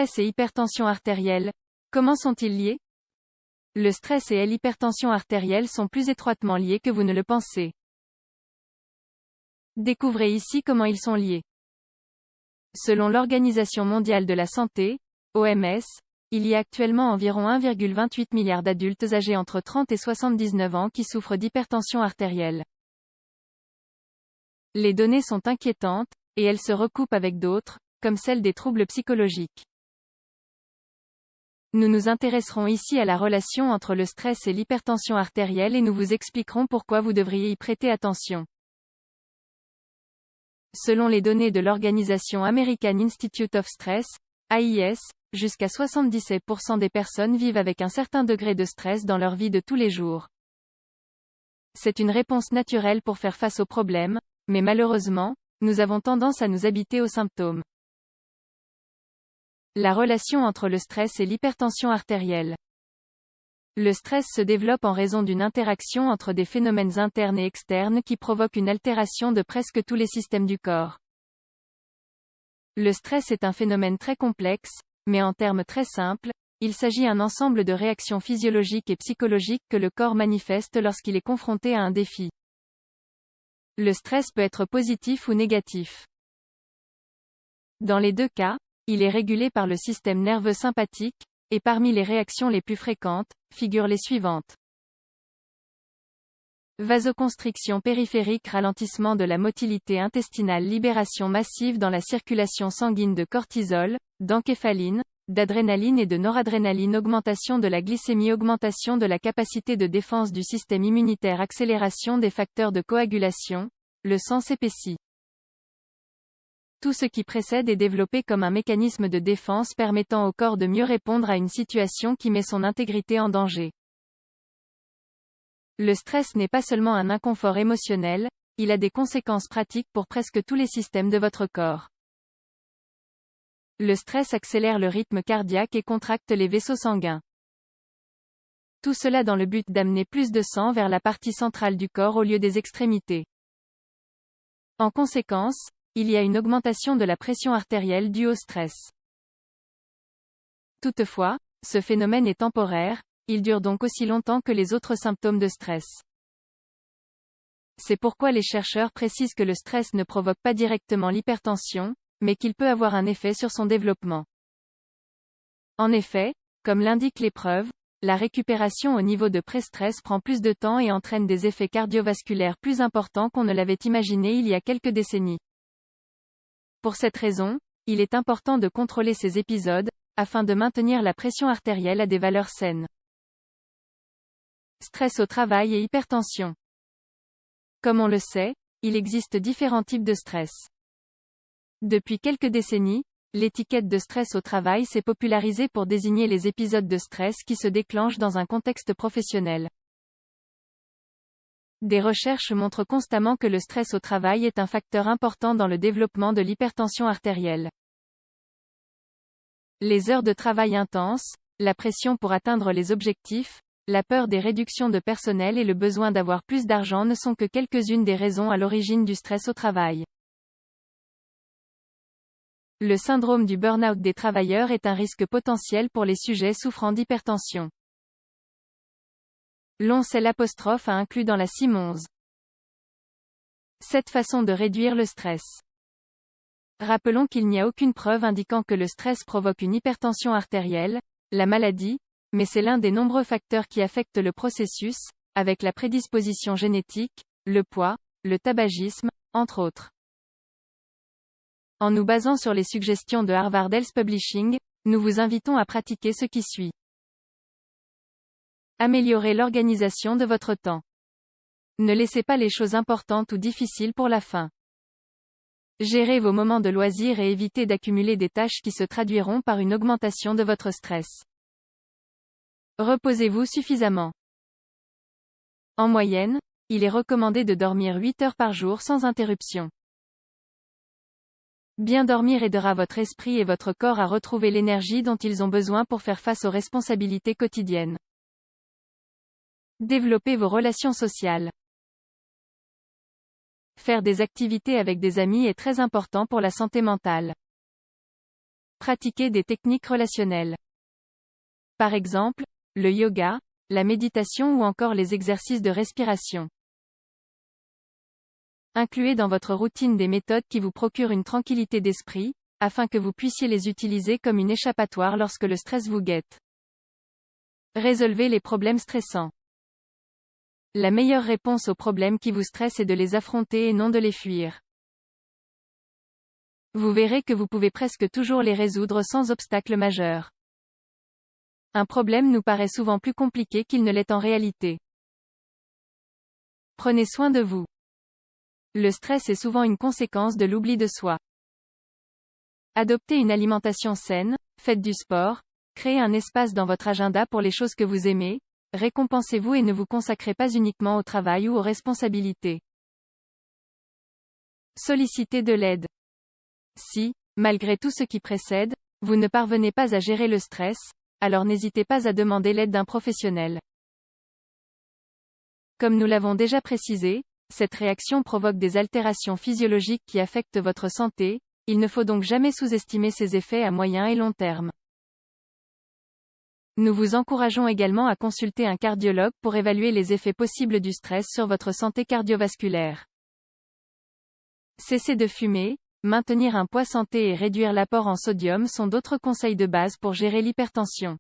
Stress et hypertension artérielle, comment sont-ils liés? Le stress et l'hypertension artérielle sont plus étroitement liés que vous ne le pensez. Découvrez ici comment ils sont liés. Selon l'Organisation mondiale de la santé, OMS, il y a actuellement environ 1,28 milliard d'adultes âgés entre 30 et 79 ans qui souffrent d'hypertension artérielle. Les données sont inquiétantes, et elles se recoupent avec d'autres, comme celles des troubles psychologiques. Nous nous intéresserons ici à la relation entre le stress et l'hypertension artérielle et nous vous expliquerons pourquoi vous devriez y prêter attention. Selon les données de l'organisation American Institute of Stress, AIS, jusqu'à 77% des personnes vivent avec un certain degré de stress dans leur vie de tous les jours. C'est une réponse naturelle pour faire face aux problèmes, mais malheureusement, nous avons tendance à nous habituer aux symptômes. La relation entre le stress et l'hypertension artérielle. Le stress se développe en raison d'une interaction entre des phénomènes internes et externes qui provoquent une altération de presque tous les systèmes du corps. Le stress est un phénomène très complexe, mais en termes très simples, il s'agit d'un ensemble de réactions physiologiques et psychologiques que le corps manifeste lorsqu'il est confronté à un défi. Le stress peut être positif ou négatif. Dans les deux cas, il est régulé par le système nerveux sympathique, et parmi les réactions les plus fréquentes, figurent les suivantes. Vasoconstriction périphérique, ralentissement de la motilité intestinale, libération massive dans la circulation sanguine de cortisol, d'encéphaline, d'adrénaline et de noradrénaline, augmentation de la glycémie, augmentation de la capacité de défense du système immunitaire, accélération des facteurs de coagulation, le sang s'épaissit. Tout ce qui précède est développé comme un mécanisme de défense permettant au corps de mieux répondre à une situation qui met son intégrité en danger. Le stress n'est pas seulement un inconfort émotionnel, il a des conséquences pratiques pour presque tous les systèmes de votre corps. Le stress accélère le rythme cardiaque et contracte les vaisseaux sanguins. Tout cela dans le but d'amener plus de sang vers la partie centrale du corps au lieu des extrémités. En conséquence, il y a une augmentation de la pression artérielle due au stress. Toutefois, ce phénomène est temporaire, il dure donc aussi longtemps que les autres symptômes de stress. C'est pourquoi les chercheurs précisent que le stress ne provoque pas directement l'hypertension, mais qu'il peut avoir un effet sur son développement. En effet, comme l'indique l'épreuve, la récupération au niveau de pré-stress prend plus de temps et entraîne des effets cardiovasculaires plus importants qu'on ne l'avait imaginé il y a quelques décennies. Pour cette raison, il est important de contrôler ces épisodes, afin de maintenir la pression artérielle à des valeurs saines. Stress au travail et hypertension. Comme on le sait, il existe différents types de stress. Depuis quelques décennies, l'étiquette de stress au travail s'est popularisée pour désigner les épisodes de stress qui se déclenchent dans un contexte professionnel. Des recherches montrent constamment que le stress au travail est un facteur important dans le développement de l'hypertension artérielle. Les heures de travail intenses, la pression pour atteindre les objectifs, la peur des réductions de personnel et le besoin d'avoir plus d'argent ne sont que quelques-unes des raisons à l'origine du stress au travail. Le syndrome du burn-out des travailleurs est un risque potentiel pour les sujets souffrant d'hypertension. L'A inclus dans la CIM-11. 7 façons de réduire le stress. Rappelons qu'il n'y a aucune preuve indiquant que le stress provoque une hypertension artérielle, la maladie, mais c'est l'un des nombreux facteurs qui affectent le processus, avec la prédisposition génétique, le poids, le tabagisme, entre autres. En nous basant sur les suggestions de Harvard Health Publishing, nous vous invitons à pratiquer ce qui suit. Améliorez l'organisation de votre temps. Ne laissez pas les choses importantes ou difficiles pour la fin. Gérez vos moments de loisirs et évitez d'accumuler des tâches qui se traduiront par une augmentation de votre stress. Reposez-vous suffisamment. En moyenne, il est recommandé de dormir 8 heures par jour sans interruption. Bien dormir aidera votre esprit et votre corps à retrouver l'énergie dont ils ont besoin pour faire face aux responsabilités quotidiennes. Développez vos relations sociales. Faire des activités avec des amis est très important pour la santé mentale. Pratiquez des techniques relationnelles. Par exemple, le yoga, la méditation ou encore les exercices de respiration. Incluez dans votre routine des méthodes qui vous procurent une tranquillité d'esprit, afin que vous puissiez les utiliser comme une échappatoire lorsque le stress vous guette. Résolvez les problèmes stressants. La meilleure réponse aux problèmes qui vous stressent est de les affronter et non de les fuir. Vous verrez que vous pouvez presque toujours les résoudre sans obstacle majeur. Un problème nous paraît souvent plus compliqué qu'il ne l'est en réalité. Prenez soin de vous. Le stress est souvent une conséquence de l'oubli de soi. Adoptez une alimentation saine, faites du sport, créez un espace dans votre agenda pour les choses que vous aimez, récompensez-vous et ne vous consacrez pas uniquement au travail ou aux responsabilités. Sollicitez de l'aide. Si, malgré tout ce qui précède, vous ne parvenez pas à gérer le stress, alors n'hésitez pas à demander l'aide d'un professionnel. Comme nous l'avons déjà précisé, cette réaction provoque des altérations physiologiques qui affectent votre santé, il ne faut donc jamais sous-estimer ses effets à moyen et long terme. Nous vous encourageons également à consulter un cardiologue pour évaluer les effets possibles du stress sur votre santé cardiovasculaire. Cessez de fumer, maintenir un poids santé et réduire l'apport en sodium sont d'autres conseils de base pour gérer l'hypertension.